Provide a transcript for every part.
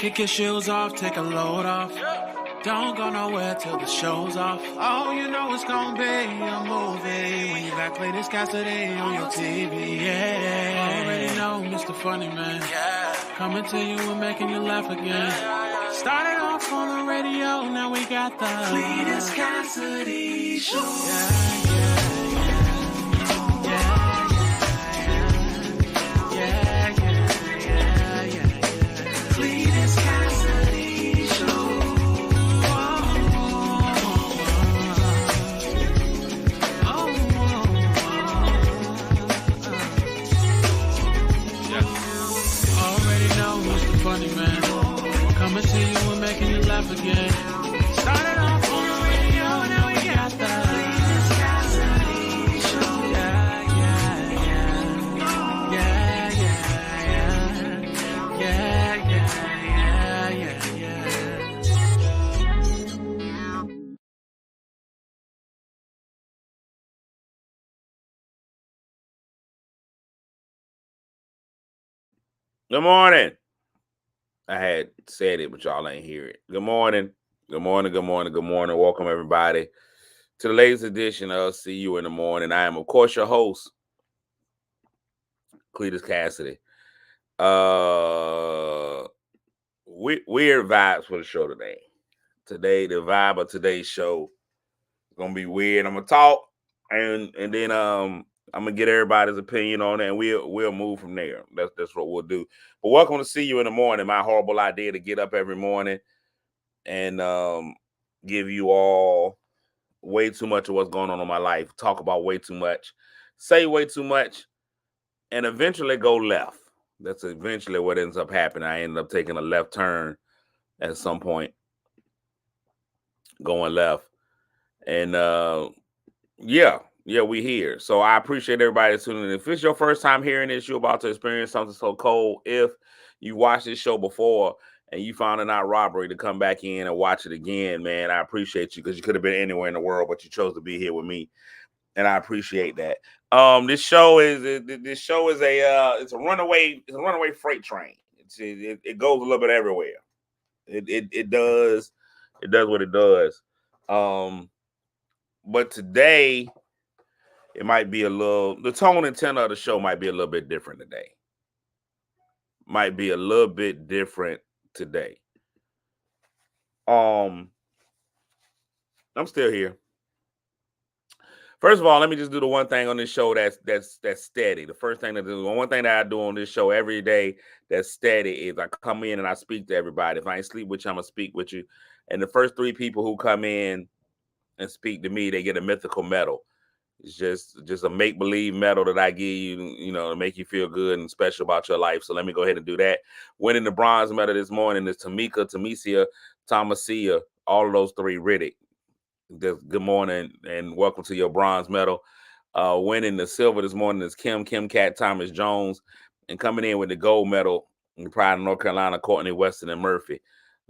Kick your shoes off, take a load off. Don't go nowhere till the show's off. Oh, you know it's gonna be a movie when you got Cletus Cassidy on your TV. Yeah, already know Mr. Funny Man. Coming to you and making you laugh again. Started off on the radio, now we got the Cletus Cassidy Show. Again. Started off on the radio, now we got the Cletus Cassidy Show. Good morning. I had said it, but y'all ain't hear it. Good morning. Good morning. Good morning. Good morning. Welcome, everybody, to the latest edition of See You in the Morning. I am, of course, your host, Cletus Cassidy. Weird vibes for the show today. Today, the vibe of today's show is going to be weird. I'm going to talk, and then I'm going to get everybody's opinion on it, and we'll move from there. That's what we'll do. But welcome to See You in the Morning. My horrible idea to get up every morning and give you all way too much of what's going on in my life, talk about way too much, say way too much, and eventually go left. That's eventually what ends up happening. I ended up taking a left turn at some point, going left. And we here. So I appreciate everybody tuning in. If it's your first time hearing this, you're about to experience something so cold. If you watched this show before and you found it not robbery to come back in and watch it again, man, I appreciate you, because you could have been anywhere in the world, but you chose to be here with me, and I appreciate that. This show is a runaway freight train. It goes a little bit everywhere. It does what it does. But today it might be the tone and tenor of the show might be a little bit different today. Might be a little bit different today. I'm still here. First of all, let me just do the one thing on this show that's steady. The first thing one thing that I do on this show every day that's steady is I come in and I speak to everybody. If I ain't sleep with you, I'm gonna speak with you. And the first 3 people who come in and speak to me, they get a mythical medal. It's just a make-believe medal that I give you, to make you feel good and special about your life. So let me go ahead and do that. Winning the bronze medal this morning is Tamesia, Thomasia, all of those 3 Riddick. Good morning and welcome to your bronze medal. Winning the silver this morning is Kim Cat Thomas Jones, and coming in with the gold medal in the Pride of North Carolina, Courtney Weston and Murphy.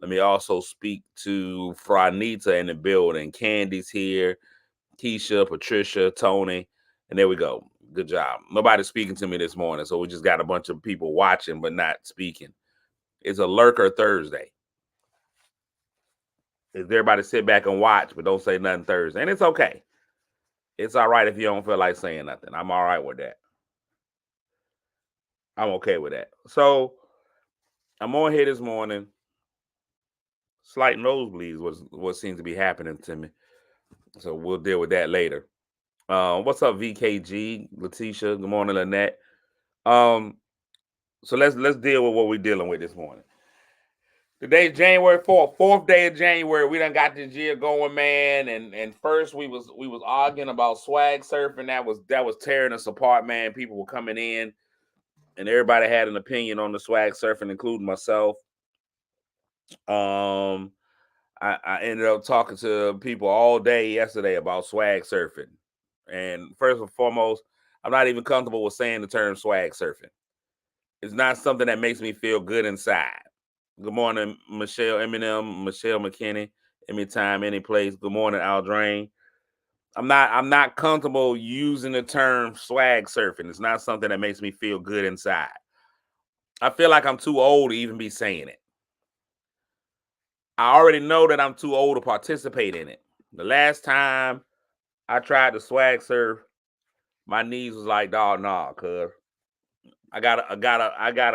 Let me also speak to Franita in the building. Candy's here, Keisha, Patricia, Tony, and there we go. Good job. Nobody's speaking to me this morning, so we just got a bunch of people watching but not speaking. It's a lurker Thursday. Everybody sit back and watch, but don't say nothing Thursday. And it's okay. It's all right if you don't feel like saying nothing. I'm all right with that. I'm okay with that. So I'm on here this morning. Slight nosebleeds was what seems to be happening to me. So we'll deal with that later. What's up, VKG, Letitia? Good morning, Lynette. So let's deal with what we're dealing with this morning. Today's January 4th, 4th day of January. We done got this year going, man. And first we was arguing about swag surfing. That was tearing us apart, man. People were coming in, and everybody had an opinion on the swag surfing, including myself. I ended up talking to people all day yesterday about swag surfing. And first and foremost, I'm not even comfortable with saying the term swag surfing. It's not something that makes me feel good inside. Good morning, Michelle Eminem, Michelle McKinney, anytime, any place. Good morning, Aldrain. I'm not comfortable using the term swag surfing. It's not something that makes me feel good inside. I feel like I'm too old to even be saying it. I already know that I'm too old to participate in it. The last time I tried to swag surf, my knees was like, dog, nah, cuz I got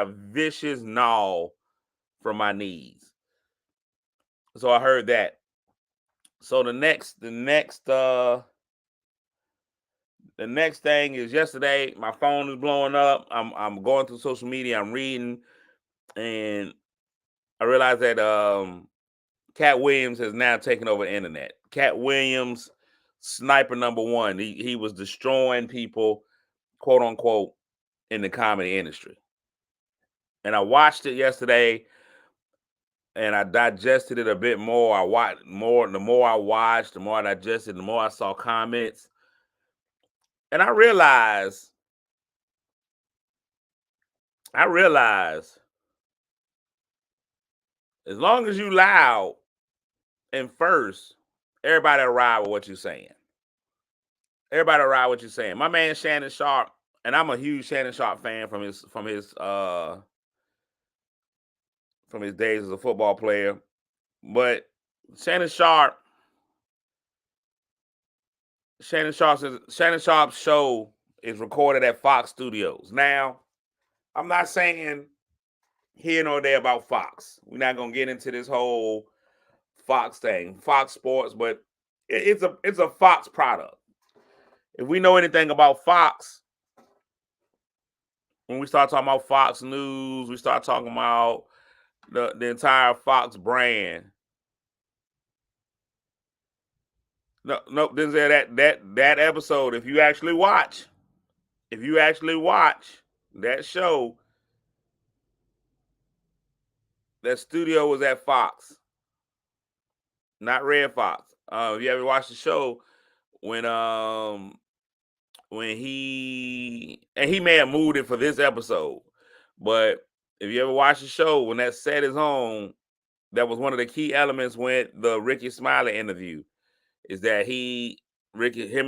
a vicious gnaw from my knees. So I heard that. So the next thing is yesterday, my phone is blowing up. I'm going through social media, I'm reading, and I realized that Cat Williams has now taken over the internet. Cat Williams, sniper number one. He was destroying people, quote unquote, in the comedy industry. And I watched it yesterday, and I digested it a bit more. I watched more. The more I watched, the more I digested, the more I saw comments, and I realized as long as you loud and first, everybody will ride with what you're saying. Everybody will ride with what you're saying. My man Shannon Sharp, and I'm a huge Shannon Sharp fan from his days as a football player. But Shannon Sharp's show is recorded at Fox Studios. Now, I'm not saying here nor there about Fox. We're not gonna get into this whole Fox thing, Fox Sports, but it's a Fox product. If we know anything about Fox, when we start talking about Fox News, we start talking about the entire Fox brand. No, Denzel, that episode, if you actually watch that show, that studio was at Fox, not Red Fox. If you ever watched the show, when he may have moved it for this episode, but if you ever watch the show, when that set is on, that was one of the key elements when the Ricky Smiley interview is that him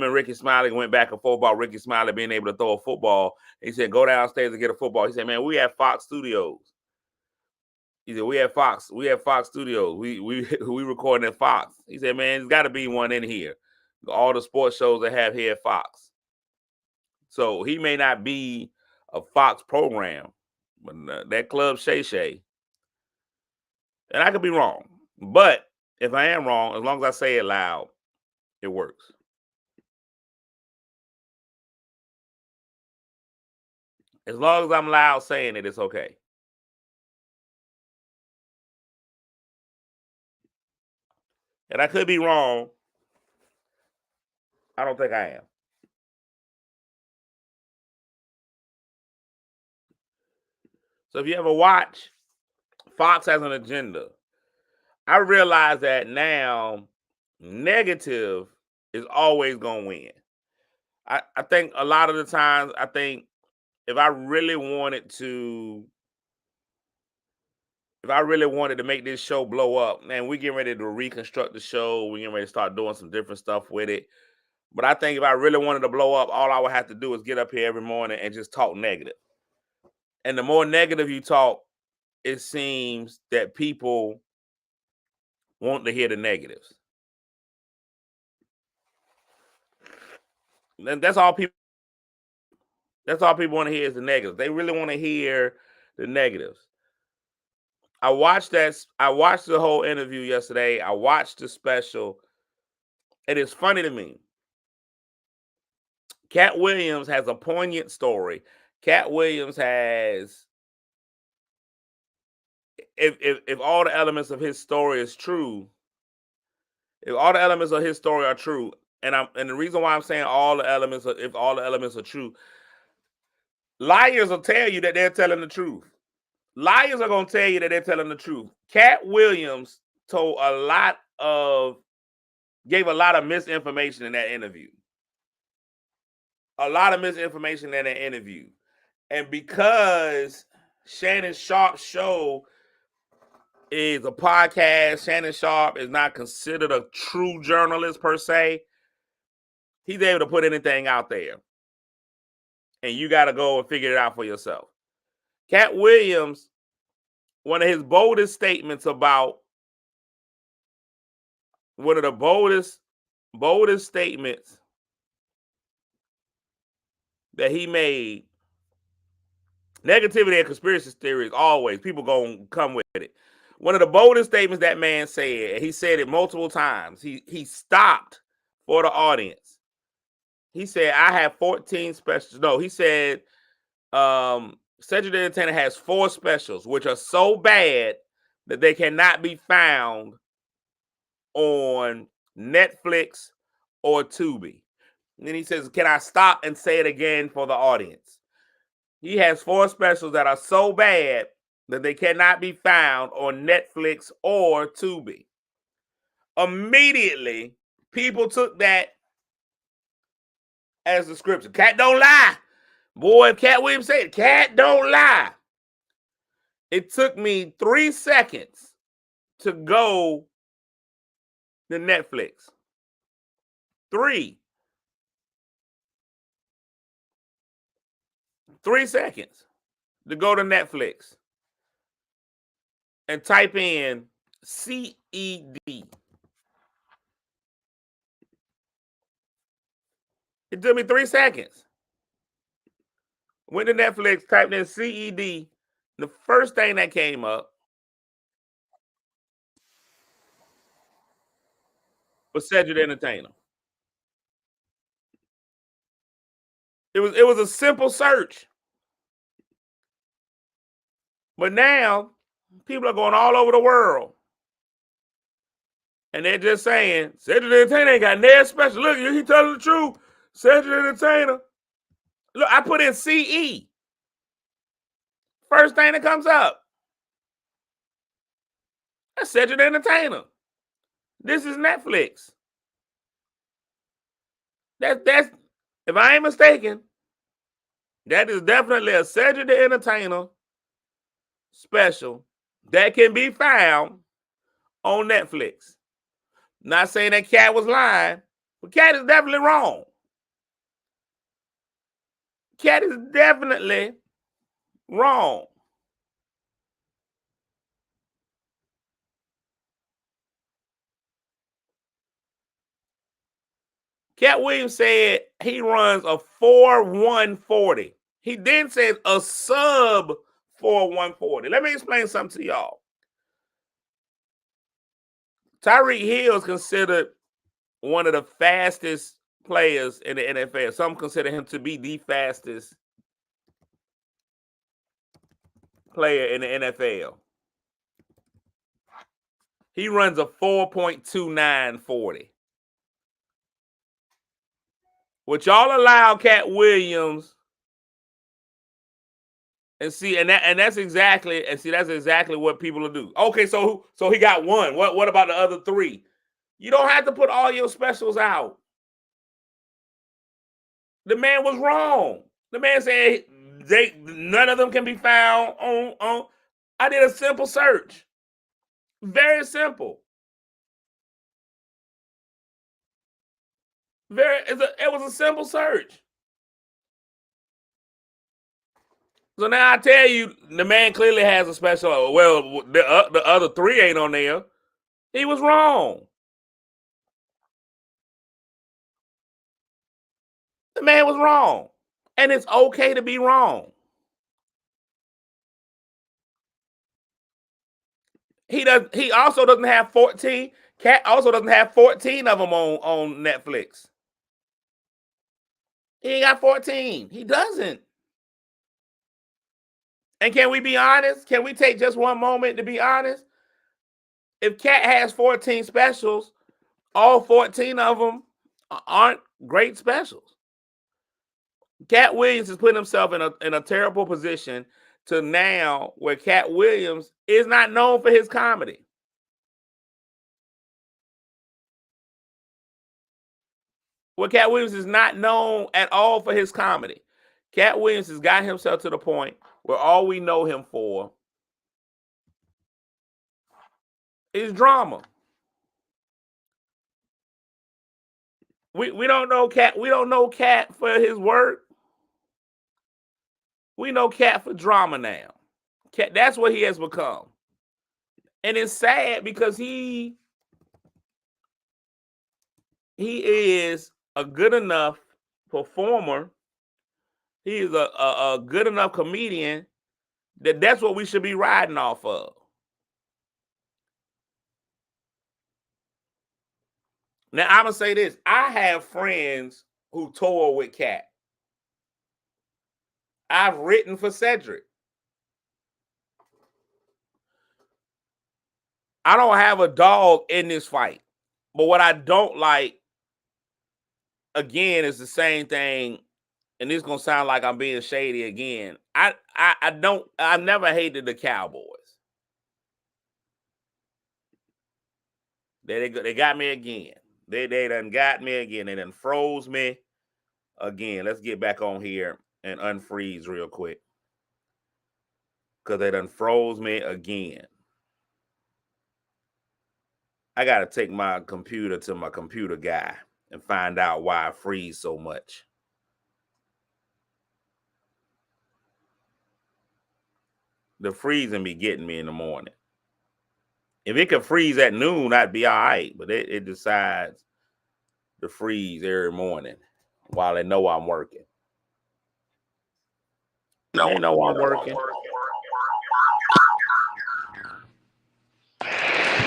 and Ricky Smiley went back and forth about Ricky Smiley being able to throw a football. He said, go downstairs and get a football. He said, man, we at Fox Studios. He said, we at Fox Studios. We recording at Fox. He said, man, there's got to be one in here. All the sports shows they have here at Fox. So he may not be a Fox program, but that Club Shay Shay, and I could be wrong. But if I am wrong, as long as I say it loud, it works. As long as I'm loud saying it, it's okay. And I could be wrong. I don't think I am. So if you ever watch, Fox has an agenda. I realize that now negative is always going to win. I think a lot of the times, if I really wanted to make this show blow up, man, we getting ready to reconstruct the show. We getting ready to start doing some different stuff with it. But I think if I really wanted to blow up, all I would have to do is get up here every morning and just talk negative. And the more negative you talk, it seems that people want to hear the negatives. And that's all people want to hear is the negatives. They really want to hear the negatives. I watched the whole interview yesterday. I watched the special. It is funny to me. Cat Williams has a poignant story. Cat Williams has, if all the elements of his story is true, if all the elements of his story are true, and the reason why I'm saying if all the elements are true, liars will tell you that they're telling the truth. Liars are going to tell you that they're telling the truth. Cat Williams gave a lot of misinformation in that interview. A lot of misinformation in that interview. And because Shannon Sharp's show is a podcast, Shannon Sharp is not considered a true journalist per se. He's able to put anything out there. And you got to go and figure it out for yourself. Cat Williams, one of his boldest statements about one of the boldest statements that he made. Negativity and conspiracy theories, always people gonna come with it. One of the boldest statements that man said, and he said it multiple times. He stopped for the audience. He said, "I have 14 specials." No, he said, Cedric the Entertainer has 4 specials, which are so bad that they cannot be found on Netflix or Tubi. And then he says, "Can I stop and say it again for the audience?" He has 4 specials that are so bad that they cannot be found on Netflix or Tubi. Immediately, people took that as the scripture. Cat don't lie. Boy, if Cat Williams said, Cat don't lie. It took me 3 seconds to go to Netflix. 3 seconds to go to Netflix and type in CED. It took me 3 seconds. Went to Netflix, typed in CED. The first thing that came up was Cedric the Entertainer. It was a simple search. But now people are going all over the world. And they're just saying, Cedric the Entertainer ain't got no special. Look, he telling the truth. Cedric the Entertainer. Look, I put in CE. First thing that comes up. That's Cedric the Entertainer. This is Netflix. That's if I ain't mistaken, that is definitely a Cedric the Entertainer special that can be found on Netflix. Not saying that Cat was lying, but Cat is definitely wrong. Cat is definitely wrong. Cat Williams said he runs a 4.140. He then said a sub 4.140. Let me explain something to y'all. Tyreek Hill is considered one of the fastest players in the NFL. Some consider him to be the fastest player in the NFL. He runs a 4.2940. Which y'all allow Cat Williams and see, that's exactly what people will do. Okay, so he got 1. What about the other 3? You don't have to put all your specials out. The man was wrong. The man said none of them can be found on. I did a simple search. Very simple. It was a simple search. So now I tell you, the man clearly has a special. Well, the other 3 ain't on there. He was wrong. The man was wrong. And it's okay to be wrong. He also doesn't have 14. Cat also doesn't have 14 of them on Netflix. He ain't got 14. He doesn't. And can we be honest? Can we take just one moment to be honest? If Cat has 14 specials, all 14 of them aren't great specials. Cat Williams is putting himself in a terrible position to now where Cat Williams is not known for his comedy. Where Cat Williams is not known at all for his comedy. Cat Williams has got himself to the point where all we know him for is drama. We don't know Cat. We don't know Cat for his work. We know Cat for drama now. Cat, that's what he has become. And it's sad because he he is a good enough performer. He is a good enough comedian that's what we should be riding off of. Now, I'm going to say this. I have friends who tour with Cat. I've written for Cedric. I don't have a dog in this fight. But what I don't like, again, is the same thing, and this is going to sound like I'm being shady again. I never hated the Cowboys. They got me again. They done got me again. They done froze me again. Let's get back on here and unfreeze real quick. Because they done froze me again. I got to take my computer to my computer guy and find out why I freeze so much. The freezing be getting me in the morning. If it could freeze at noon, I'd be all right. But it decides to freeze every morning while they know I'm working. They know I'm working.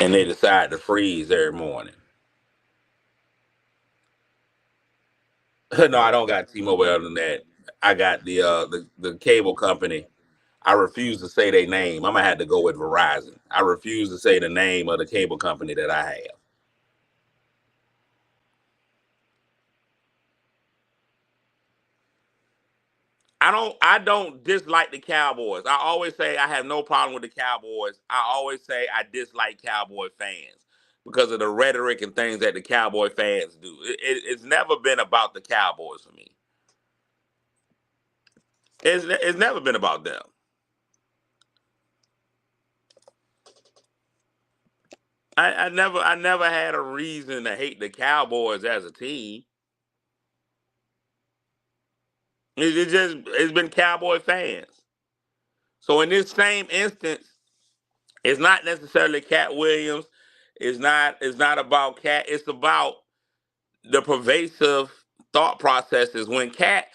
And they decide to freeze every morning. No, I don't got T-Mobile other than that. I got the cable company. I refuse to say their name. I'm going to have to go with Verizon. I refuse to say the name of the cable company that I have. I don't dislike the Cowboys. I always say I have no problem with the Cowboys. I always say I dislike Cowboy fans because of the rhetoric and things that the Cowboy fans do. It's never been about the Cowboys for me. It's never been about them. I never had a reason to hate the Cowboys as a team. It's been Cowboy fans. So in this same instance, it's not necessarily Cat Williams. It's not about Cat. It's about the pervasive thought processes. When Cat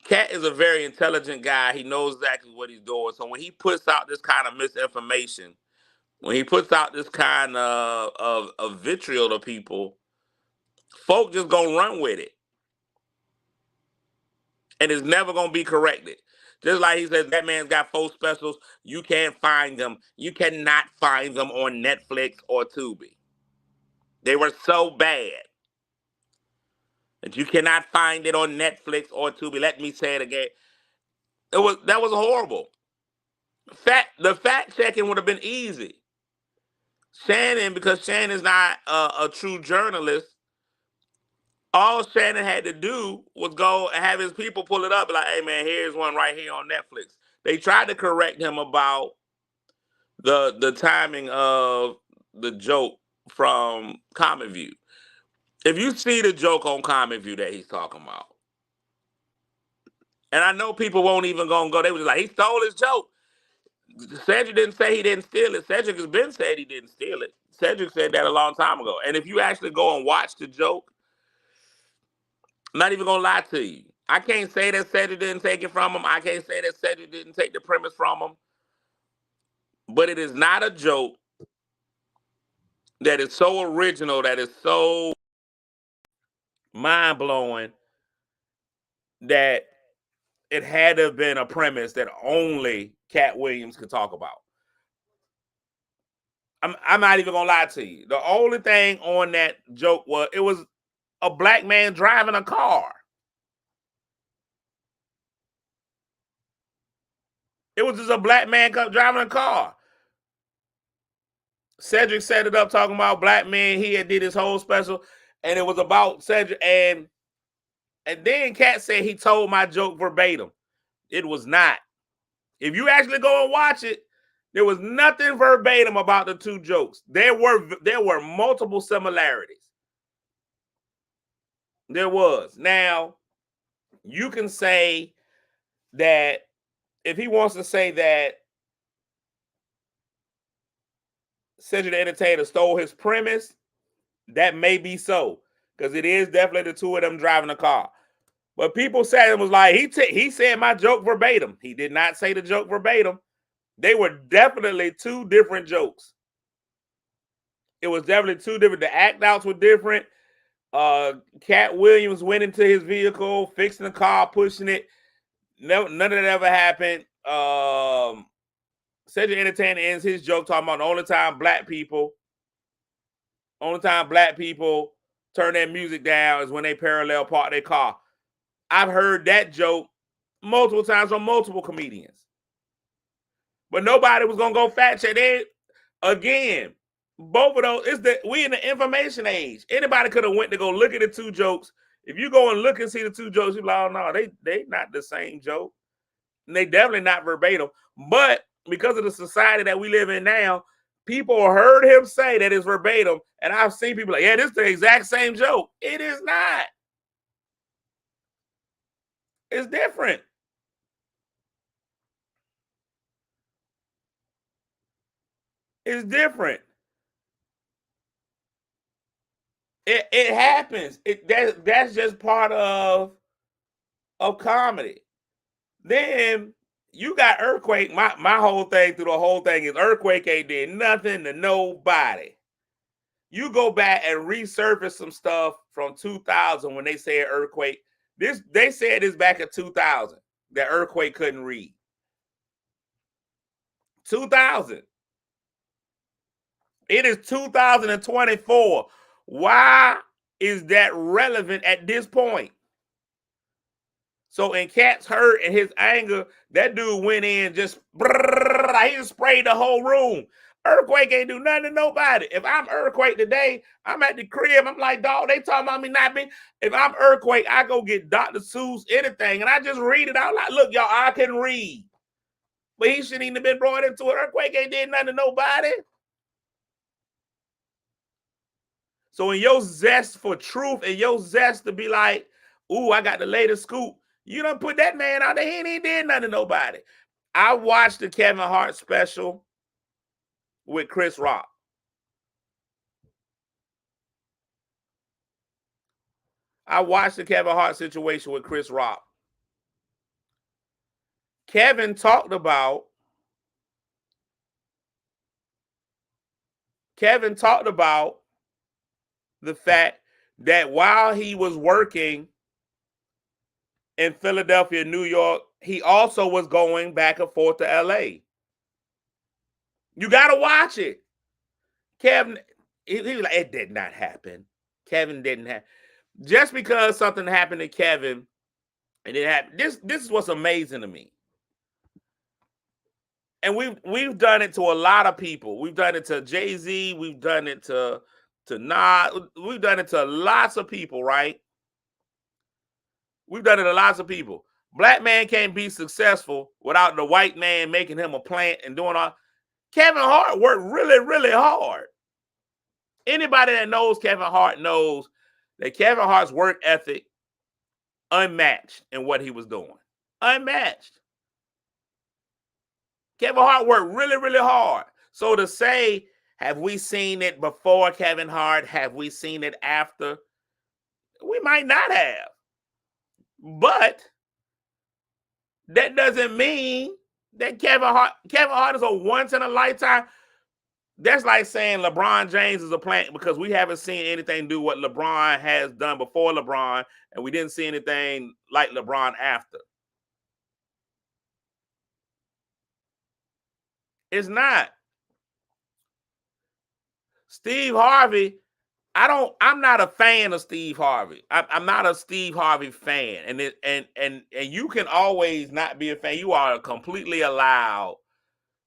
is a very intelligent guy. He knows exactly what he's doing. So when he puts out this kind of misinformation, when he puts out this kind of vitriol to people, folk just gonna run with it. And it's never gonna be corrected. Just like he says, that man's got 4 specials. You can't find them. You cannot find them on Netflix or Tubi. They were so bad that you cannot find it on Netflix or Tubi. Let me say it again. That was horrible. The fact checking would have been easy. Shannon, because Shannon's not a true journalist, all Shannon had to do was go and have his people pull it up. Like, hey man, here's one right here on Netflix. They tried to correct him about the timing of the joke from Comic View. If you see the joke on Comic View that he's talking about, and I know people won't even go, they was like, he stole his joke. Cedric didn't say he didn't steal it. Cedric has been said he didn't steal it. Cedric said that a long time ago. And if you actually go and watch the joke, I'm not even gonna lie to you. I can't say that Cedric didn't take it from him. I can't say that Cedric didn't take the premise from him. But it is not a joke that is so original, that is so mind-blowing, that it had to have been a premise that only Cat Williams could talk about. I'm not even gonna lie to you. The only thing on that joke was it was a black man driving a car. It was just a black man driving a car. Cedric set it up talking about black men. He had did his whole special, and it was about Cedric. And then Cat said he told my joke verbatim. It was not. If you actually go and watch it, there was nothing verbatim about the two jokes. There were multiple similarities. There was. Now, you can say that if he wants to say that Cedric the Entertainer stole his premise, that may be so. because it is definitely the two of them driving the car. But people said it was like he said my joke verbatim. He did not say the joke verbatim. They were definitely two different jokes. It was definitely two different. The act outs were different. Cat Williams went into his vehicle, fixing the car, pushing it. None of that ever happened. Cedric Entertainer ends his joke talking about the only time black people turn their music down is when they parallel park their car. I've heard that joke multiple times from multiple comedians. But nobody was gonna go fact check it. Again, both of those, we in the information age. Anybody could have went to go look at the two jokes. If you go and look and see the two jokes, you're like, oh no, they not the same joke. And they definitely not verbatim. But because of the society that we live in now, people heard him say that it's verbatim. And I've seen people like, yeah, this is the exact same joke. It is not. It's different. It's different. It happens. That's just part of comedy. Then you got Earthquake. My whole thing through the whole thing is Earthquake ain't did nothing to nobody. You go back and resurface some stuff from 2000 when they said Earthquake. They said this back in 2000 that Earthquake couldn't read. 2000. It is 2024. Why is that relevant at this point? So in Cat's hurt and his anger, that dude went in he just sprayed the whole room. Earthquake ain't do nothing to nobody. If I'm Earthquake today, I'm at the crib. I'm like, dog, they talking about me not being. If I'm Earthquake, I go get Dr. Seuss, anything, and I just read it out loud. Look, y'all, I can read. But he shouldn't even have been brought into it. Earthquake ain't did nothing to nobody. So in your zest for truth and your zest to be like, ooh, I got the latest scoop, you done put that man out there. He ain't did nothing to nobody. I watched the Kevin Hart special with Chris Rock. I watched the Kevin Hart situation with Chris Rock. Kevin talked about the fact that while he was working in Philadelphia, New York, he also was going back and forth to LA. You got to watch it. Kevin, he was like, it did not happen. Kevin didn't have. Just because something happened to Kevin, and it happened. This is what's amazing to me. And we've done it to a lot of people. We've done it to Jay-Z. We've done it to Nas. We've done it to lots of people, right? We've done it to lots of people. Black man can't be successful without the white man making him a plant and doing all. Kevin Hart worked really, really hard. Anybody that knows Kevin Hart knows that Kevin Hart's work ethic unmatched in what he was doing. Unmatched. Kevin Hart worked really, really hard. So to say, have we seen it before Kevin Hart? Have we seen it after? We might not have. But that doesn't mean that Kevin Hart is a once in a lifetime. That's like saying LeBron James is a plant because we haven't seen anything do what LeBron has done before LeBron, and we didn't see anything like LeBron after. It's not. Steve Harvey, I'm not a fan of Steve Harvey. I'm not a Steve Harvey fan. And you can always not be a fan. You are completely allowed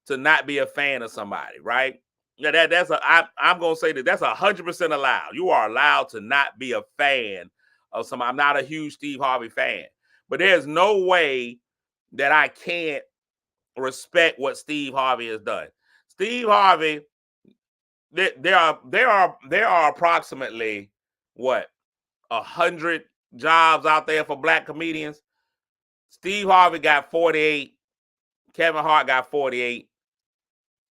to not be a fan of somebody, right? Yeah, I'm gonna say that's 100% allowed. You are allowed to not be a fan of somebody. I'm not a huge Steve Harvey fan, but there's no way that I can't respect what Steve Harvey has done. Steve Harvey, there are approximately what 100 jobs out there for black comedians. Steve Harvey got 48. Kevin Hart got 48.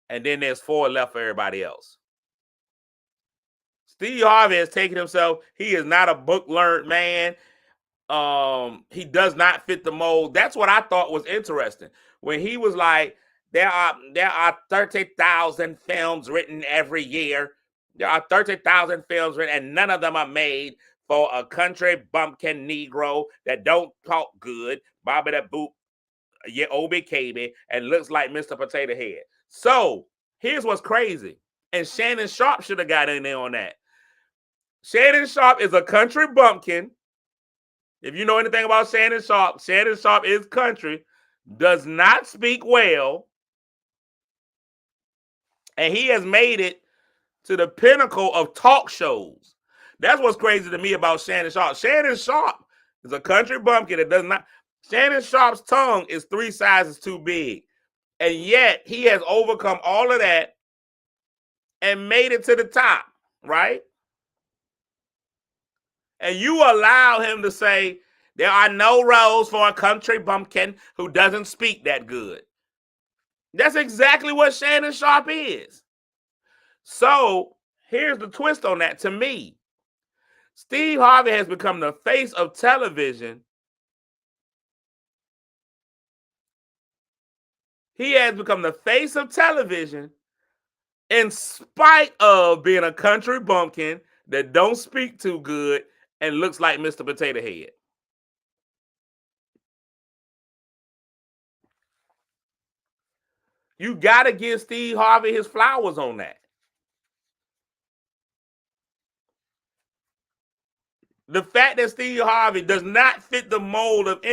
And then there's 4 left for everybody else. Steve Harvey has taken himself. He is not a book learned man. He does not fit the mold. That's what I thought was interesting when he was like, there are 30,000 films written every year. There are 30,000 films written, and none of them are made for a country bumpkin Negro that don't talk good, Bobby the Boop, yeah, Obi Kaby, and looks like Mr. Potato Head. So here's what's crazy, and Shannon Sharpe should have got in there on that. Shannon Sharpe is a country bumpkin. If you know anything about Shannon Sharpe is country, does not speak well, and he has made it to the pinnacle of talk shows. That's what's crazy to me about Shannon Sharpe. Shannon Sharpe is a country bumpkin that does not. Shannon Sharpe's tongue is 3 sizes too big, and yet he has overcome all of that and made it to the top, right? And you allow him to say, there are no roles for a country bumpkin who doesn't speak that good. That's exactly what Shannon Sharpe is. So here's the twist on that to me. Steve Harvey has become the face of television. He has become the face of television in spite of being a country bumpkin that don't speak too good and looks like Mr. Potato Head. You got to give Steve Harvey his flowers on that. The fact that Steve Harvey does not fit the mold of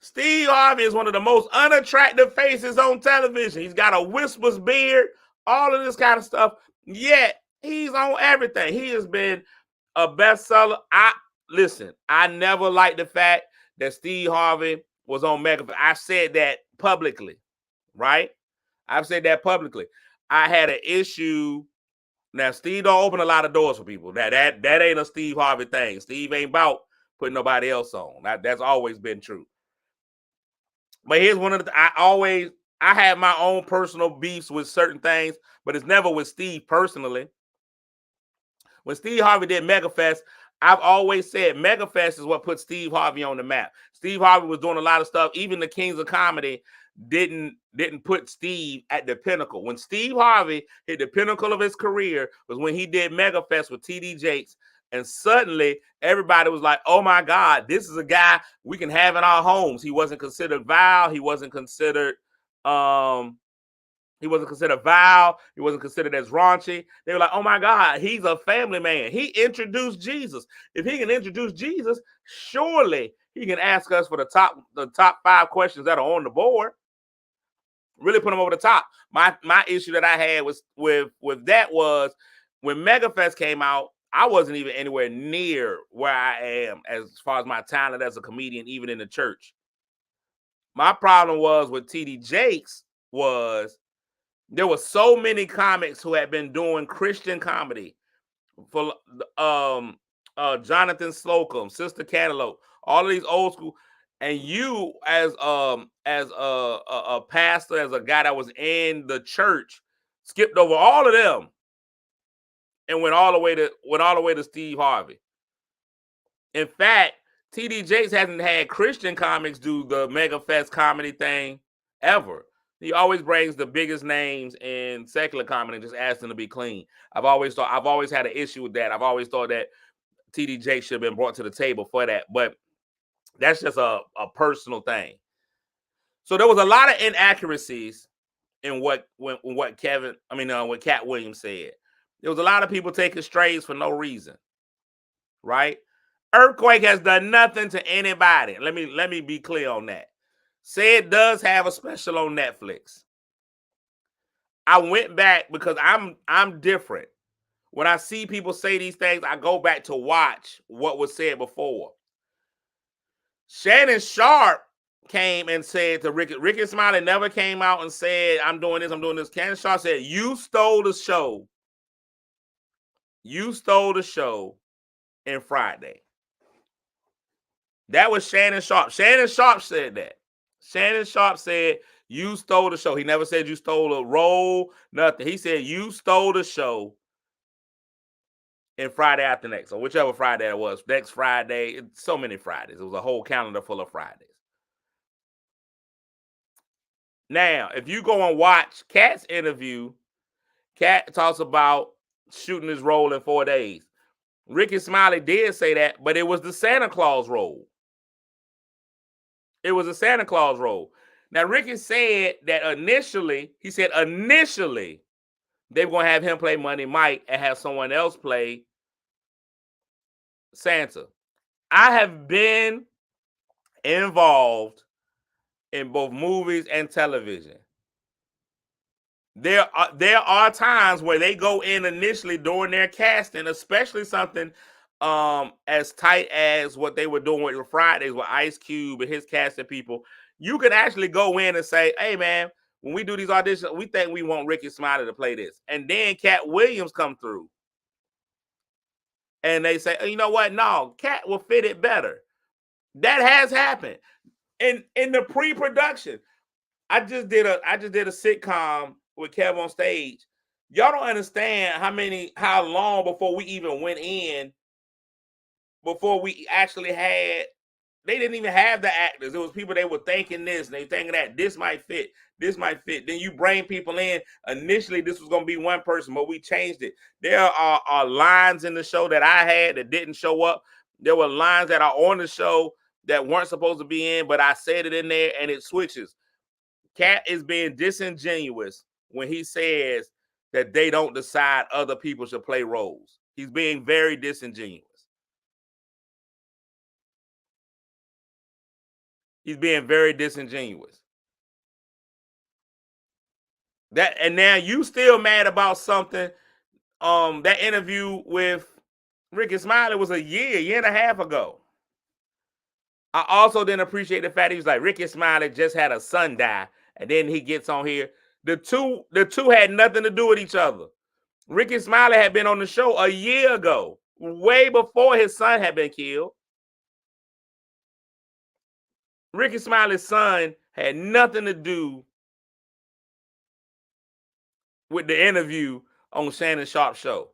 Steve Harvey is one of the most unattractive faces on television. He's got a whispers beard, all of this kind of stuff. Yet he's on everything. He has been a bestseller. I never liked the fact that Steve Harvey was on Megafest. I said that publicly, right? I've said that publicly. I had an issue. Now, Steve don't open a lot of doors for people. That ain't a Steve Harvey thing. Steve ain't about putting nobody else on. That's always been true. But here's one of the I have my own personal beefs with certain things, but it's never with Steve personally. When Steve Harvey did Megafest, I've always said Megafest is what put Steve Harvey on the map. Steve Harvey was doing a lot of stuff. Even the Kings of Comedy didn't put Steve at the pinnacle. When Steve Harvey hit the pinnacle of his career was when he did Megafest with TD Jakes, and suddenly everybody was like, oh my God, this is a guy we can have in our homes. He wasn't considered vile. He wasn't considered vile. He wasn't considered as raunchy. They were like, oh my God, he's a family man. He introduced Jesus. If he can introduce Jesus, surely he can ask us for the top 5 questions that are on the board. Really put him over the top. My issue that I had was with that was when Megafest came out, I wasn't even anywhere near where I am as far as my talent as a comedian, even in the church. My problem was with TD Jakes was there were so many comics who had been doing Christian comedy for Jonathan Slocum, Sister Cantaloupe, all of these old school. And you, as a pastor, as a guy that was in the church, skipped over all of them and went all the way to Steve Harvey. In fact, TD Jakes hasn't had Christian comics do the Megafest comedy thing ever. He always brings the biggest names in secular comedy and just asks them to be clean. I've always had an issue with that. I've always thought that TD Jakes should have been brought to the table for that, but that's just a personal thing. So there was a lot of inaccuracies in what Cat Williams said. There was a lot of people taking strays for no reason, right? Earthquake has done nothing to anybody. Let me be clear on that. Say it does have a special on Netflix. I went back because I'm different. When I see people say these things, I go back to watch what was said before. Shannon Sharpe came and said to Ricky Smiley never came out and said, I'm doing this. Shannon Sharpe said, you stole the show. You stole the show in Friday. That was Shannon Sharpe. Shannon Sharpe said that. Shannon Sharpe said, you stole the show. He never said you stole a role, nothing. He said, you stole the show and Friday after next, or whichever Friday it was. Next Friday, so many Fridays. It was a whole calendar full of Fridays. Now, if you go and watch Katt's interview, Katt talks about shooting his role in 4 days. Rickey Smiley did say that, but it was the Santa Claus role. It was a Santa Claus role. Now, Rickey said that initially they were going to have him play Money Mike and have someone else play Santa. I have been involved in both movies and television. There are times where they go in initially during their casting, especially something as tight as what they were doing with Fridays with Ice Cube and his casting people. You can actually go in and say, hey man, when we do these auditions, we think we want Rickey Smiley to play this. And then Katt Williams come through. And they say, you know what? No, Katt will fit it better. That has happened. In the pre-production. I just did a sitcom with Kev on Stage. Y'all don't understand how long before we even went in, before we actually had, they didn't even have the actors. It was people, they were thinking this, and they thinking that this might fit. Then you bring people in. Initially, this was going to be one person, but we changed it. There are lines in the show that I had that didn't show up. There were lines that are on the show that weren't supposed to be in, but I said it in there, and it switches. Katt is being disingenuous when he says that they don't decide other people should play roles. He's being very disingenuous. He's being very disingenuous. And now you still mad about something. That interview with Rickey Smiley was a year and a half ago. I also didn't appreciate the fact he was like, Rickey Smiley just had a son die, and then he gets on here. The two had nothing to do with each other. Rickey Smiley had been on the show a year ago, way before his son had been killed. Rickey Smiley's son had nothing to do with the interview on Shannon Sharp's show.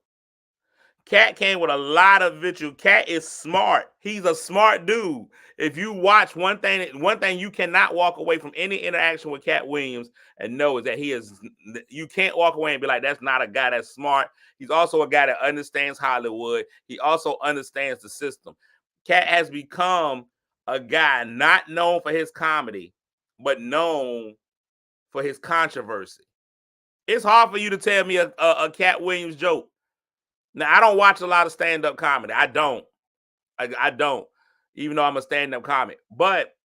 Katt came with a lot of vitriol. Katt is smart. He's a smart dude. If you watch one thing you cannot walk away from any interaction with Katt Williams and know is that you can't walk away and be like, that's not a guy that's smart. He's also a guy that understands Hollywood. He also understands the system. Katt has become a guy not known for his comedy, but known for his controversy. It's hard for you to tell me a Katt Williams joke. Now, I don't watch a lot of stand-up comedy. I don't. I don't, even though I'm a stand-up comic. But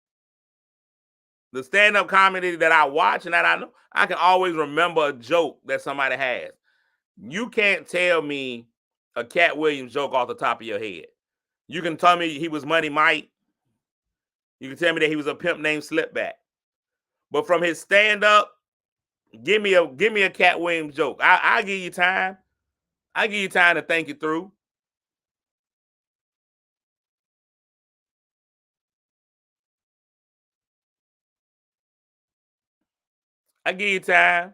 the stand-up comedy that I watch and that I know, I can always remember a joke that somebody has. You can't tell me a Katt Williams joke off the top of your head. You can tell me he was Money Mike. You can tell me that he was a pimp named Slipback. But from his stand-up, give me a Katt Williams joke. I'll give you time. I give you time to think it through. I give you time.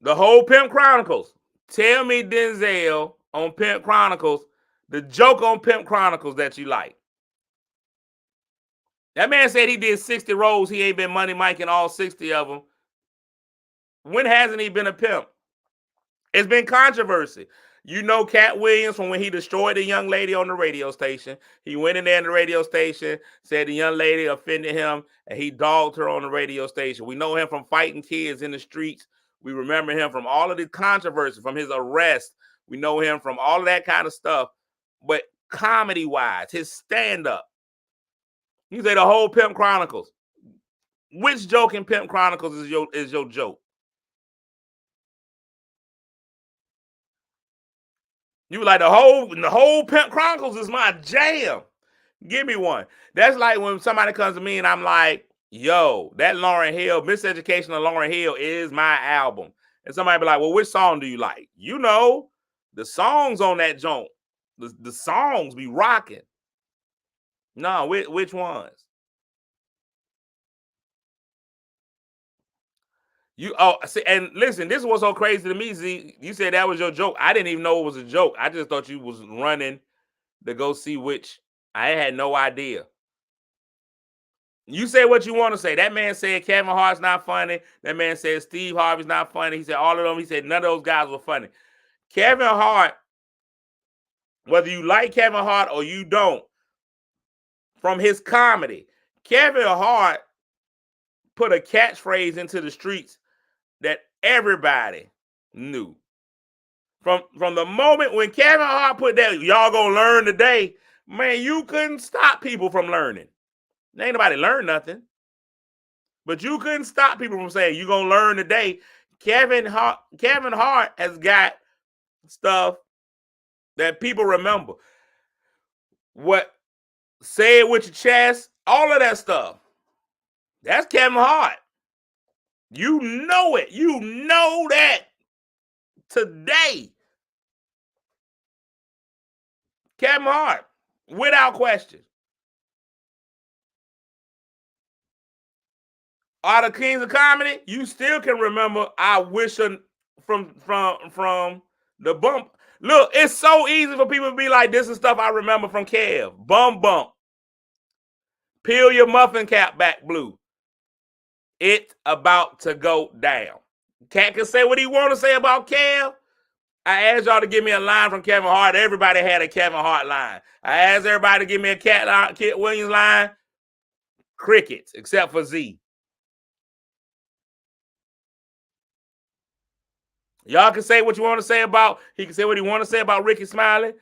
The whole Pimp Chronicles. Tell me, Denzel, on Pimp Chronicles, the joke on Pimp Chronicles that you like. That man said he did 60 roles. He ain't been Money Mike in all 60 of them. When hasn't he been a pimp? It's been controversy. You know Katt Williams from when he destroyed the young lady on the radio station. He went in there in the radio station, said the young lady offended him, and he dogged her on the radio station. We know him from fighting kids in the streets. We remember him from all of the controversy, from his arrest. We know him from all of that kind of stuff. But comedy-wise, his stand-up, you say the whole Pimp Chronicles. Which joke in Pimp Chronicles is your joke? You like the whole Pimp Chronicles is my jam. Give me one. That's like when somebody comes to me and I'm like, yo, that Lauryn Hill, Miseducation of Lauryn Hill is my album. And somebody be like, well, which song do you like? You know, the songs on that joint, the songs be rocking. No, which ones? And listen, this was so crazy to me, Z. You said that was your joke. I didn't even know it was a joke. I just thought you was running to go see which. I had no idea. You say what you want to say. That man said Kevin Hart's not funny. That man said Steve Harvey's not funny. He said all of them. He said none of those guys were funny. Kevin Hart, whether you like Kevin Hart or you don't, from his comedy, Kevin Hart put a catchphrase into the streets that everybody knew. From the moment when Kevin Hart put that, y'all gonna learn today, man, you couldn't stop people from learning. Ain't nobody learned nothing. But you couldn't stop people from saying, you're gonna learn today. Kevin Hart has got stuff that people remember. What, say it with your chest, all of that stuff. That's Kevin Hart. You know it. You know that today. Kevin Hart, without question. Are the Kings of Comedy? You still can remember I Wish from the bump. Look, it's so easy for people to be like, this is stuff I remember from Kev. Bum bump. Peel your muffin cap back blue. It's about to go down. Cat can say what he want to say about Kev. I asked y'all to give me a line from Kevin Hart. Everybody had a Kevin Hart line. I asked everybody to give me a Cat Williams line. Crickets, except for Z. Y'all can say what you want to say about, he can say what he want to say about Rickey Smiley.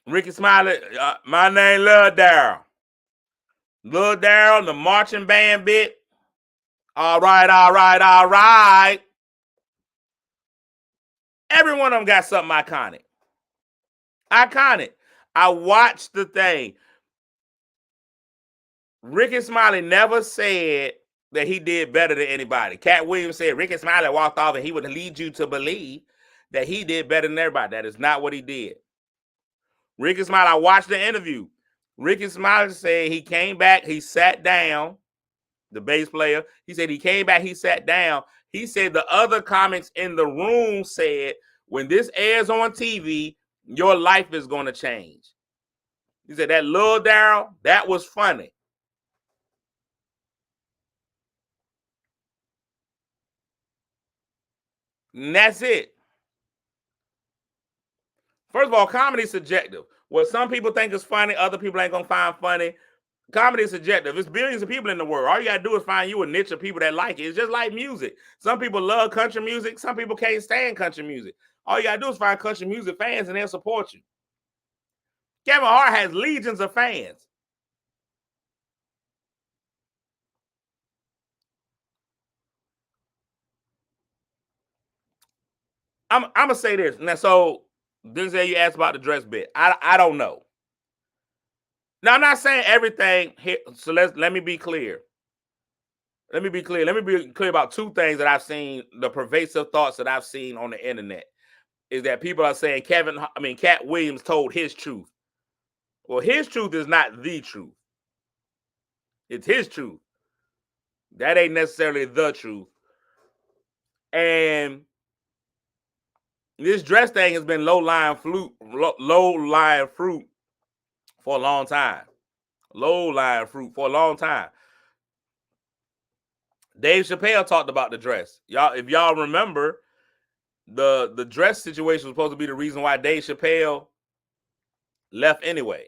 Rickey Smiley, my name Lil Daryl. Lil Daryl, the marching band bit. All right. Every one of them got something iconic. I watched the thing. Rickey Smiley never said that he did better than anybody. Cat Williams said Rickey Smiley walked off and he would lead you to believe that he did better than everybody. That is not what he did. Rickey Smiley, I watched the interview. Rickey Smiley said he came back, he sat down, the bass player. He said he came back, he sat down. He said the other comics in the room said, when this airs on TV, your life is going to change. He said that Lil Daryl, that was funny. And that's it. First of all, comedy is subjective. What some people think is funny, other people ain't going to find funny. Comedy is subjective. There's billions of people in the world. All you got to do is find you a niche of people that like it. It's just like music. Some people love country music. Some people can't stand country music. All you got to do is find country music fans and they'll support you. Kevin Hart has legions of fans. I'm going to say this. Now, so Denzel, you asked about the dress bit. I don't know. Now, I'm not saying everything here. So let me be clear. Let me be clear about two things that I've seen, the pervasive thoughts that I've seen on the internet, is that people are saying Cat Williams told his truth. Well, his truth is not the truth. It's his truth. That ain't necessarily the truth. And this dress thing has been low-lying fruit for a long time. Low-lying fruit for a long time. Dave Chappelle talked about the dress. If y'all remember, the dress situation was supposed to be the reason why Dave Chappelle left anyway.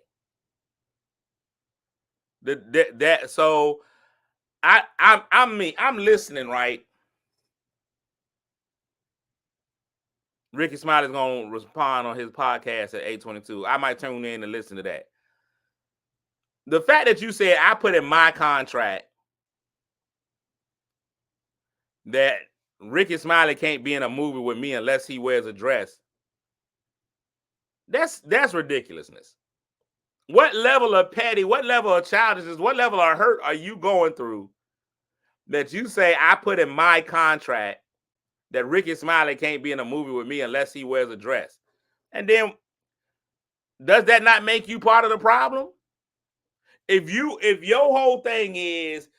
So I'm listening, right? Rickey Smiley's gonna respond on his podcast at 8:22. I might tune in and listen to that. The fact that you said I put in my contract that Rickey Smiley can't be in a movie with me unless he wears a dress. That's ridiculousness. What level of petty, what level of childishness, what level of hurt are you going through that you say I put in my contract that Rickey Smiley can't be in a movie with me unless he wears a dress? And then does that not make you part of the problem? If your whole thing is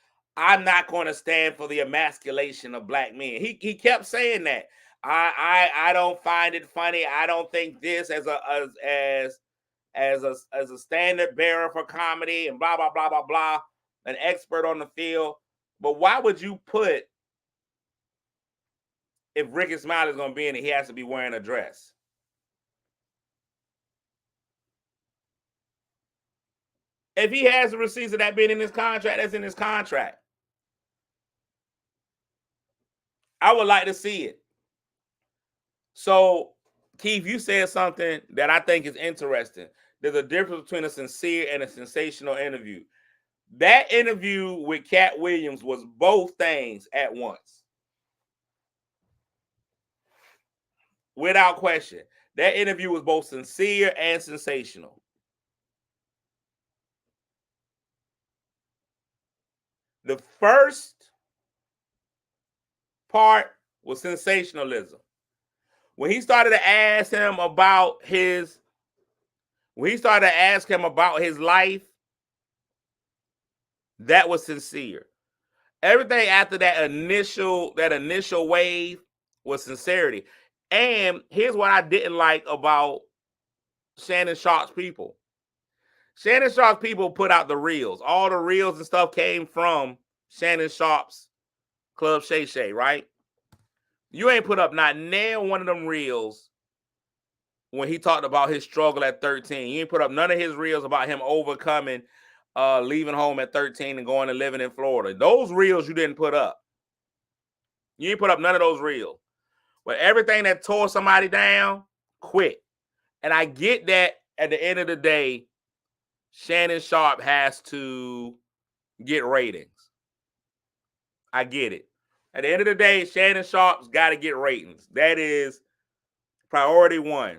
I'm not going to stand for the emasculation of black men. He kept saying that. I don't find it funny. I don't think this as a standard bearer for comedy and blah blah blah blah blah, an expert on the field. But why would you put, if Rickey Smiley is going to be in it, he has to be wearing a dress? If he has the receipts of that being in his contract, that's in his contract. I would like to see it. So, Keith, you said something that I think is interesting. There's a difference between a sincere and a sensational interview. That interview with Cat Williams was both things at once. Without question. That interview was both sincere and sensational. The first part was sensationalism. When he started to ask him about his life, that was sincere. Everything after that initial wave was sincerity. And here's what I didn't like about Shannon Sharpe's people. Shannon Sharpe's people put out the reels. All the reels and stuff came from Shannon Sharpe's Club Shay Shay, right? You ain't put up not one of them reels when he talked about his struggle at 13. You ain't put up none of his reels about him overcoming, leaving home at 13 and going and living in Florida. Those reels you didn't put up. You ain't put up none of those reels. But everything that tore somebody down, quit. And I get that at the end of the day, Shannon Sharpe has to get ratings. I get it. At the end of the day, Shannon Sharpe's got to get ratings. That is priority one.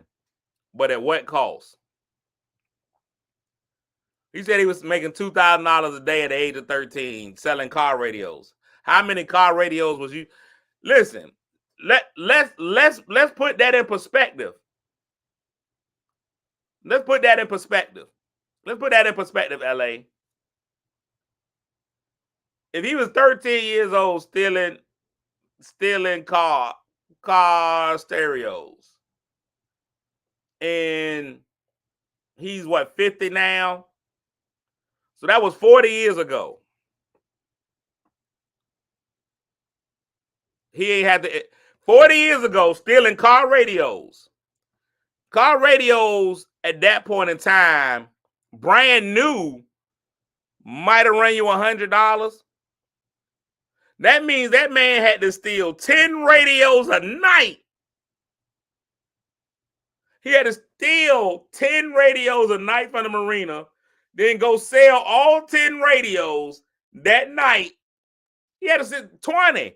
But at what cost? He said he was making $2,000 a day at the age of 13 selling car radios. How many car radios was you? Listen, let's put that in perspective. Let's put that in perspective. LA. If he was 13 years old stealing car stereos, and he's 50 now? So that was 40 years ago. He ain't had to 40 years ago stealing car radios. Car radios at that point in time, brand new, might have run you $100. That means that man had to steal 10 radios a night. He had to steal 10 radios a night from the marina, then go sell all 10 radios that night. He had to sell 20.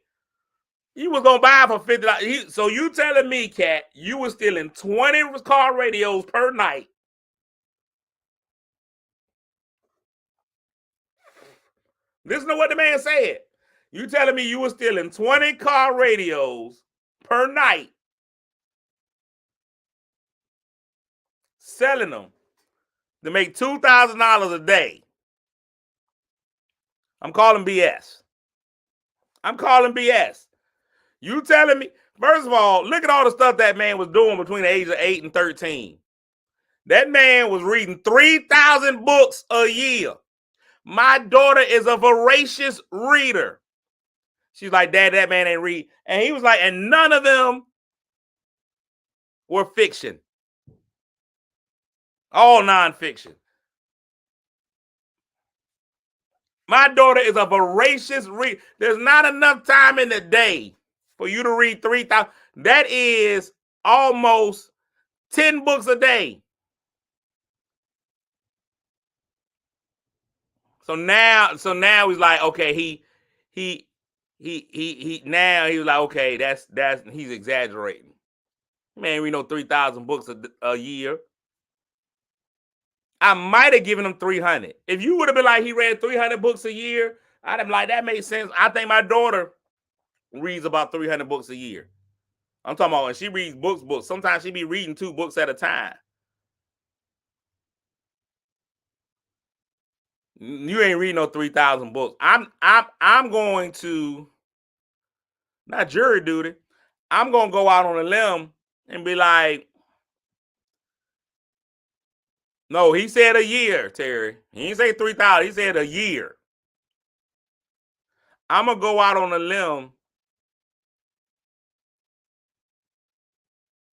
You was going to buy for $50. So you telling me, Cat, you were stealing 20 car radios per night. Listen to what the man said. You telling me you were stealing 20 car radios per night, selling them to make $2,000 a day. I'm calling BS. You telling me, first of all, look at all the stuff that man was doing between the age of 8 and 13. That man was reading 3,000 books a year. My daughter is a voracious reader. She's like, Dad, that man ain't read. And he was like, and none of them were fiction. All nonfiction. My daughter is a voracious reader. There's not enough time in the day for you to read 3,000. That is almost 10 books a day. So now he's like, okay, he now he was like, okay, that's he's exaggerating. Man, we know 3,000 books a year. I might have given him 300. If you would have been like, he read 300 books a year, I'd have been like, that makes sense. I think my daughter reads about 300 books a year. I'm talking about when she reads books. Sometimes she be reading 2 books at a time. You ain't reading no 3,000 books. I'm going to, not jury duty. I'm gonna go out on a limb and be like, no, he said a year, Terry. He didn't say 3,000. He said a year. I'm gonna go out on a limb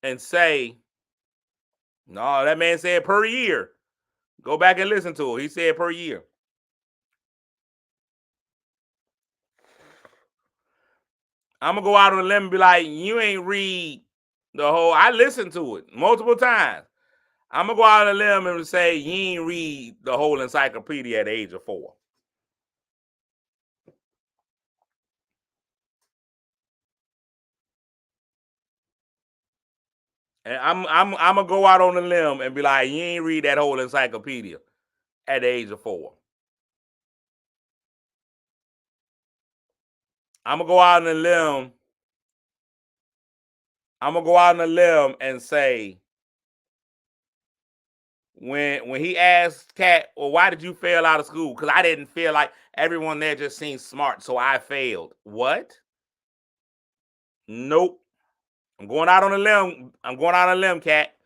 and say, no, that man said per year. Go back and listen to it. He said per year. I'm gonna go out on a limb and be like, you ain't read the whole. I listened to it multiple times. I'm gonna go out on a limb and say you ain't read the whole encyclopedia at the age of 4. And I'm gonna go out on a limb and be like, you ain't read that whole encyclopedia at the age of 4. I'm gonna go out on a limb. I'm gonna go out on a limb and say, when he asked Cat, well, why did you fail out of school? Because I didn't feel like everyone there just seemed smart, so I failed. What? Nope. I'm going out on a limb. I'm going out on a limb, Cat,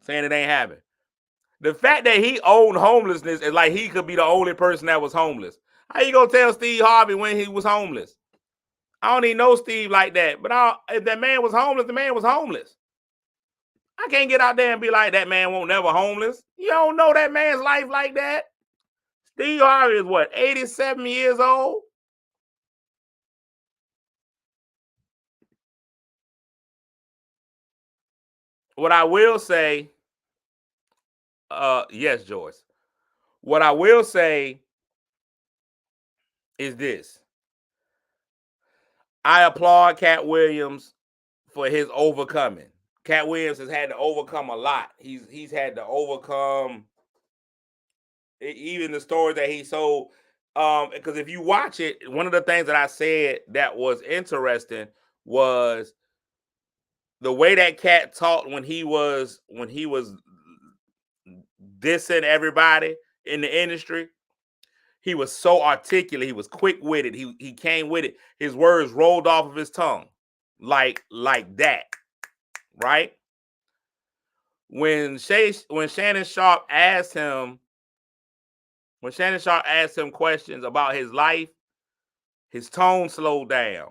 saying it ain't happening. The fact that he owned homelessness is like he could be the only person that was homeless. How you gonna tell Steve Harvey when he was homeless? I don't even know Steve like that. But if that man was homeless, the man was homeless. I can't get out there and be like, that man won't never homeless. You don't know that man's life like that. Steve Harvey is what, 87 years old? What I will say, yes, Joyce. What I will say is this. I applaud Cat Williams for his overcoming. Cat Williams has had to overcome a lot. He's had to overcome even the story that he sold. Because if you watch it, one of the things that I said that was interesting was the way that Cat talked when he was dissing everybody in the industry. He was so articulate. He was quick witted. He came with it. His words rolled off of his tongue like that, right? When Shannon Sharpe asked him questions about his life, his tone slowed down.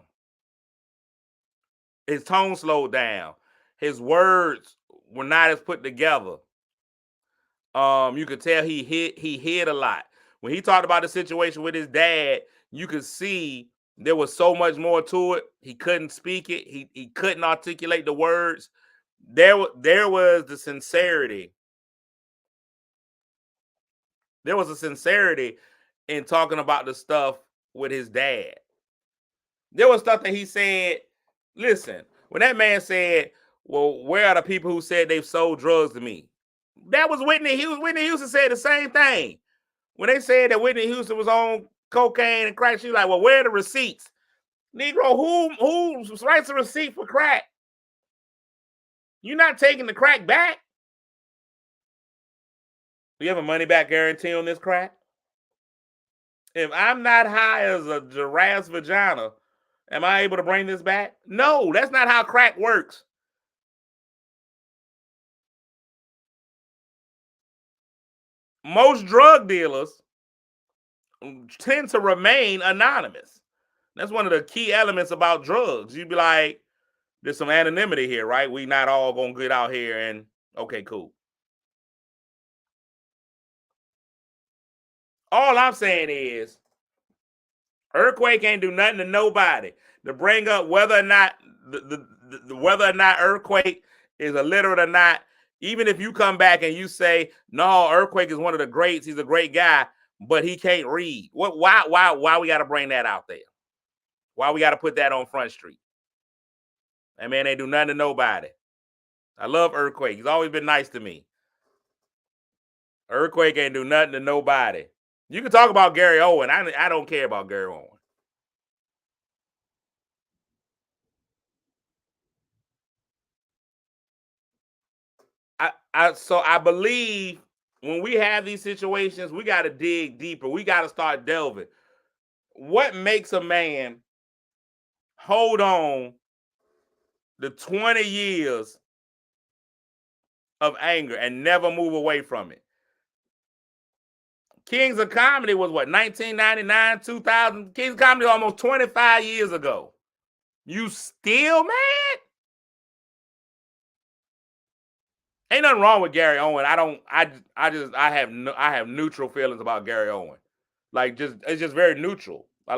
His tone slowed down. His words were not as put together. You could tell he hid a lot. When he talked about the situation with his dad, you could see there was so much more to it. He couldn't speak it. He couldn't articulate the words. There was the sincerity. There was a sincerity in talking about the stuff with his dad. There was stuff that he said. Listen, when that man said, well, where are the people who said they've sold drugs to me? That was Whitney Houston. Whitney Houston said the same thing. When they said that Whitney Houston was on cocaine and crack, she was like, well, where are the receipts? Negro, who writes a receipt for crack? You're not taking the crack back? Do you have a money back guarantee on this crack? If I'm not high as a giraffe's vagina, am I able to bring this back? No, that's not how crack works. Most drug dealers tend to remain anonymous. That's one of the key elements about drugs. You'd be like, there's some anonymity here, right? We not all gonna get out here and okay, cool. All I'm saying is Earthquake ain't do nothing to nobody to bring up whether or not whether or not Earthquake is illiterate or not. Even if you come back and you say, no, Earthquake is one of the greats, he's a great guy, but he can't read. What? Why we got to bring that out there? Why we got to put that on Front Street? That man ain't do nothing to nobody. I love Earthquake. He's always been nice to me. Earthquake ain't do nothing to nobody. You can talk about Gary Owen. I don't care about Gary Owen. So I believe when we have these situations, we got to dig deeper. We got to start delving. What makes a man hold on the 20 years of anger and never move away from it? Kings of Comedy was what, 1999, 2000? Kings of Comedy almost 25 years ago. You still mad? Ain't nothing wrong with Gary Owen. I have neutral feelings about Gary Owen. Like, it's just very neutral. I'm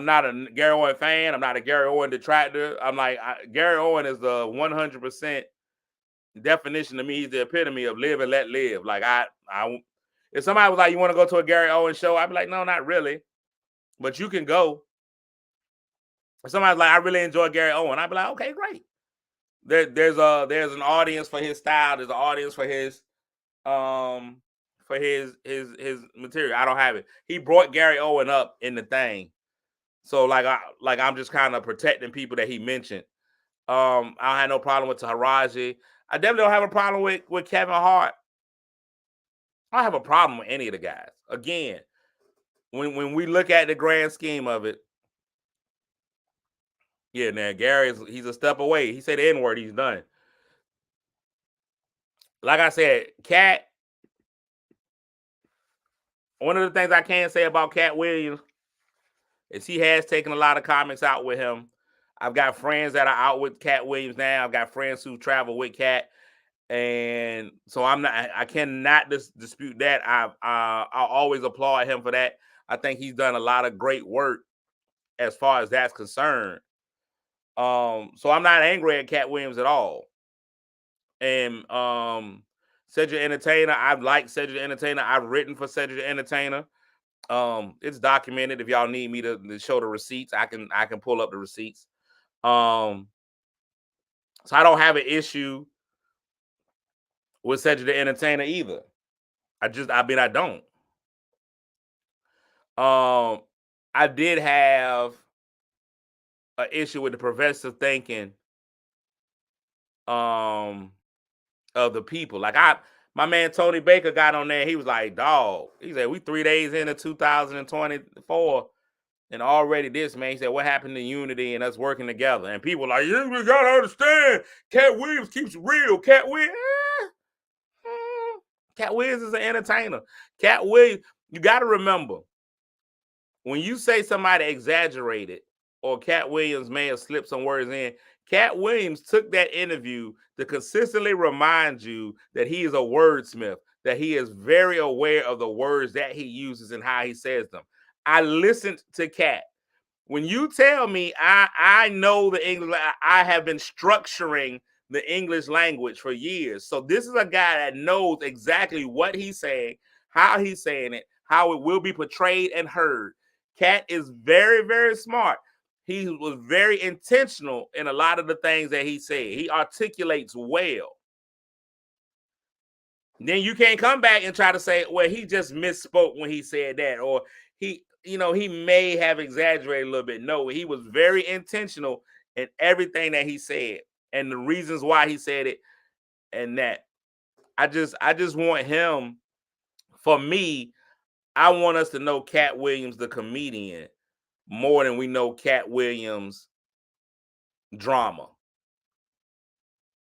not a Gary Owen fan. I'm not a Gary Owen detractor. I'm like, Gary Owen is the 100% definition to me. He's the epitome of live and let live. Like, if somebody was like, you want to go to a Gary Owen show? I'd be like, no, not really. But you can go. If somebody's like, I really enjoy Gary Owen, I'd be like, okay, great. There's an audience for his style. There's an audience for his material. I don't have it. He brought Gary Owen up in the thing. So I'm just kind of protecting people that he mentioned. I don't have no problem with Taraji. I definitely don't have a problem with Kevin Hart. I don't have a problem with any of the guys. Again, when we look at the grand scheme of it, yeah, now he's a step away. He said the N-word, he's done. Like I said, Cat, one of the things I can say about Cat Williams is he has taken a lot of comics out with him. I've got friends that are out with Cat Williams now. I've got friends who travel with Cat. And so I cannot dispute that. I'll always applaud him for that. I think he's done a lot of great work as far as that's concerned. So I'm not angry at Cat Williams at all. And Cedric the Entertainer, I've liked Cedric the Entertainer. I've written for Cedric the Entertainer. It's documented. If y'all need me to show the receipts, I can pull up the receipts. So I don't have an issue with Cedric the Entertainer either. I don't. I did have an issue with the progressive thinking of the people. Like my man Tony Baker got on there. He was like, dog. He said, we 3 days into 2024 and already this, man. He said, what happened to unity and us working together? And people like, you gotta understand, Cat Williams keeps it real. Cat Williams is an entertainer. Cat Williams, you got to remember, when you say somebody exaggerated or Cat Williams may have slipped some words in, Cat Williams took that interview to consistently remind you that he is a wordsmith, that he is very aware of the words that he uses and how he says them. I listened to Cat. When you tell me I know the English, I have been structuring the English language for years. So this is a guy that knows exactly what he's saying, how he's saying it, how it will be portrayed and heard. Cat is very, very smart. He was very intentional in a lot of the things that he said. He articulates well. Then you can't come back and try to say, well, he just misspoke when he said that, or he may have exaggerated a little bit. No, he was very intentional in everything that he said and the reasons why he said it. And that I just want him, for me, I want us to know Cat Williams, the comedian, more than we know Cat Williams drama.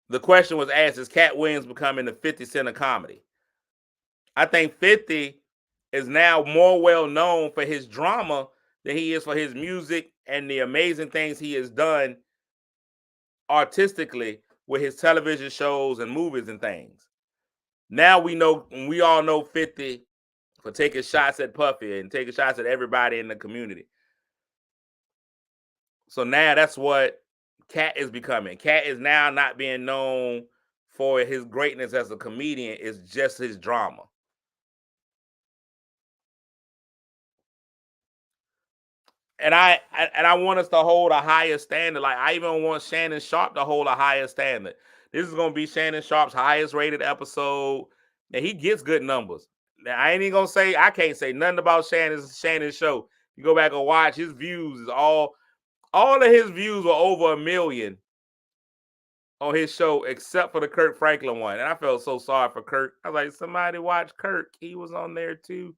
The question was asked, is Cat Williams becoming the 50 Cent of comedy? I think 50 is now more well known for his drama than he is for his music and the amazing things he has done artistically with his television shows and movies and things. Now we all know 50 for taking shots at Puffy and taking shots at everybody in the community. So now that's what Cat is becoming. Cat is now not being known for his greatness as a comedian. It's just his drama. And I want us to hold a higher standard. Like, I even want Shannon Sharpe to hold a higher standard. This is going to be Shannon Sharpe's highest rated episode. And he gets good numbers. Now, I ain't even going to say, I can't say nothing about Shannon's show. You go back and watch his views. All of his views were over 1 million on his show except for the Kirk Franklin one. And I felt so sorry for Kirk. I was like, somebody watch Kirk. He was on there too.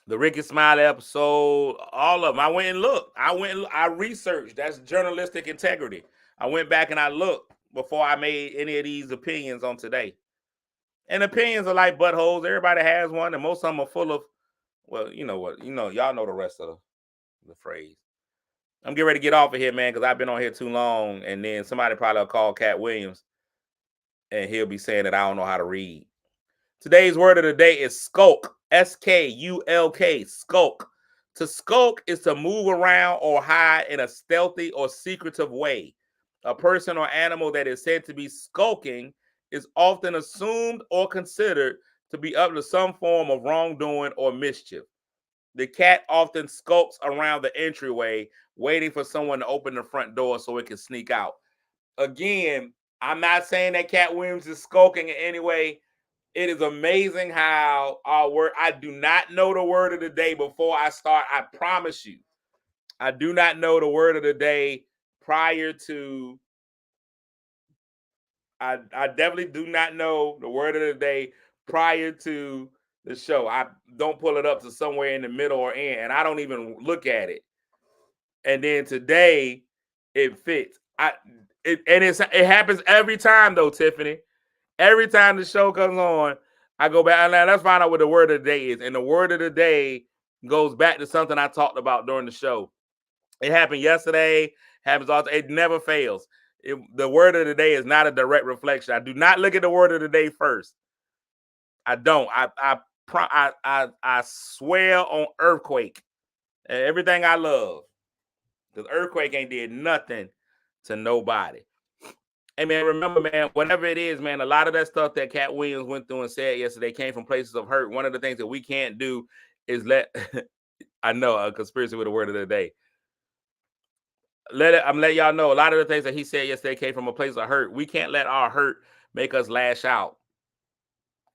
The Ricky Smiley episode, all of them. I went and looked. I researched. That's journalistic integrity. I went back and I looked before I made any of these opinions on today. And opinions are like buttholes. Everybody has one, and most of them are full of, well, you know what? Y'all know the rest of the phrase. I'm getting ready to get off of here, man, because I've been on here too long, and then somebody probably will call Cat Williams, and he'll be saying that I don't know how to read. Today's word of the day is skulk. S-K-U-L-K, skulk. To skulk is to move around or hide in a stealthy or secretive way. A person or animal that is said to be skulking is often assumed or considered to be up to some form of wrongdoing or mischief. The cat often skulks around the entryway, waiting for someone to open the front door so it can sneak out. Again, I'm not saying that Cat Williams is skulking in any way. It is amazing how our word, I do not know the word of the day before I start. I promise you, I do not know the word of the day prior to, I definitely do not know the word of the day prior to the show. I don't pull it up to somewhere in the middle or end, and I don't even look at it. And then today, it fits. It happens every time though, Tiffany. Every time the show comes on, I go back. Now let's find out what the word of the day is. And the word of the day goes back to something I talked about during the show. It happened yesterday. Happens all. It never fails. The word of the day is not a direct reflection. I do not look at the word of the day first. I don't. I swear on earthquake and everything I love, because earthquake ain't did nothing to nobody. Hey, man, remember, man, whatever it is, man, a lot of that stuff that Cat Williams went through and said yesterday came from places of hurt. One of the things that we can't do is I know, a conspiracy with the word of the day. I'm letting y'all know a lot of the things that he said yesterday came from a place of hurt. We can't let our hurt make us lash out,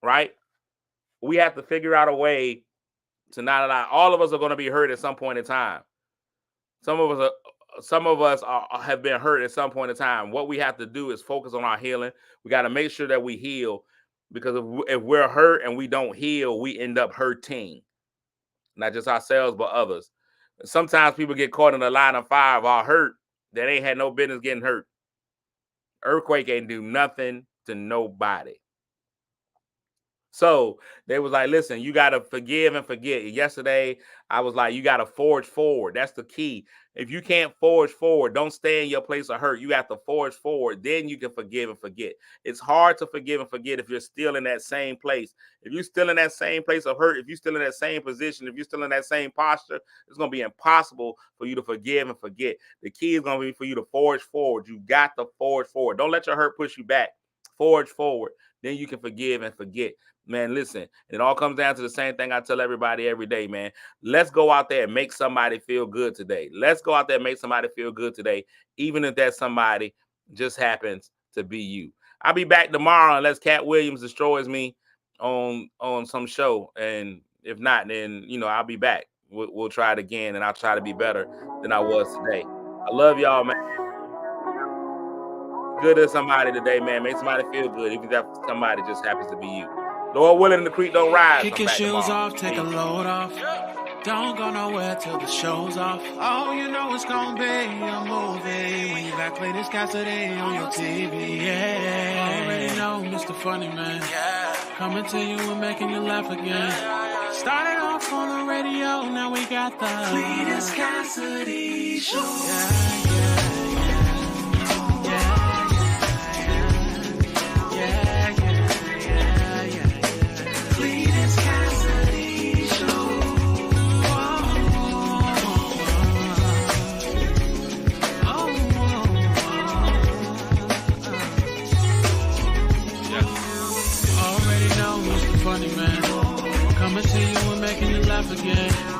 right? We have to figure out a way to not allow. All of us are going to be hurt at some point in time. Some of us have been hurt at some point in time. What we have to do is focus on our healing. We got to make sure that we heal, because if we're hurt and we don't heal, we end up hurting, not just ourselves, but others. Sometimes people get caught in the line of fire of our hurt that ain't had no business getting hurt. Earthquake ain't do nothing to nobody. So they was like, listen, you got to forgive and forget. Yesterday, I was like, you got to forge forward. That's the key. If you can't forge forward, don't stay in your place of hurt. You have to forge forward. Then you can forgive and forget. It's hard to forgive and forget if you're still in that same place. If you're still in that same place of hurt, if you're still in that same position, if you're still in that same posture, it's going to be impossible for you to forgive and forget. The key is going to be for you to forge forward. You got to forge forward. Don't let your hurt push you back. Forge forward. Then you can forgive and forget. Man, listen, it all comes down to the same thing I tell everybody every day, man. Let's go out there and make somebody feel good today. Let's go out there and make somebody feel good today, even if that somebody just happens to be you. I'll be back tomorrow unless Cat Williams destroys me on some show. And if not, then, I'll be back. We'll try it again, and I'll try to be better than I was today. I love y'all, man. Good to somebody today, man. Make somebody feel good, even if somebody just happens to be you. Lord willing, the creek don't rise. Kick your shoes off, take a load off. Don't go nowhere till the show's off. Oh, you know it's gonna be a movie when you got Cletus Cassidy on your TV. Yeah, already know Mr. Funny Man. Coming to you and making you laugh again. Started off on the radio, now we got the Cletus Cassidy Show. Yeah. Funny Man, coming to you and making you laugh again.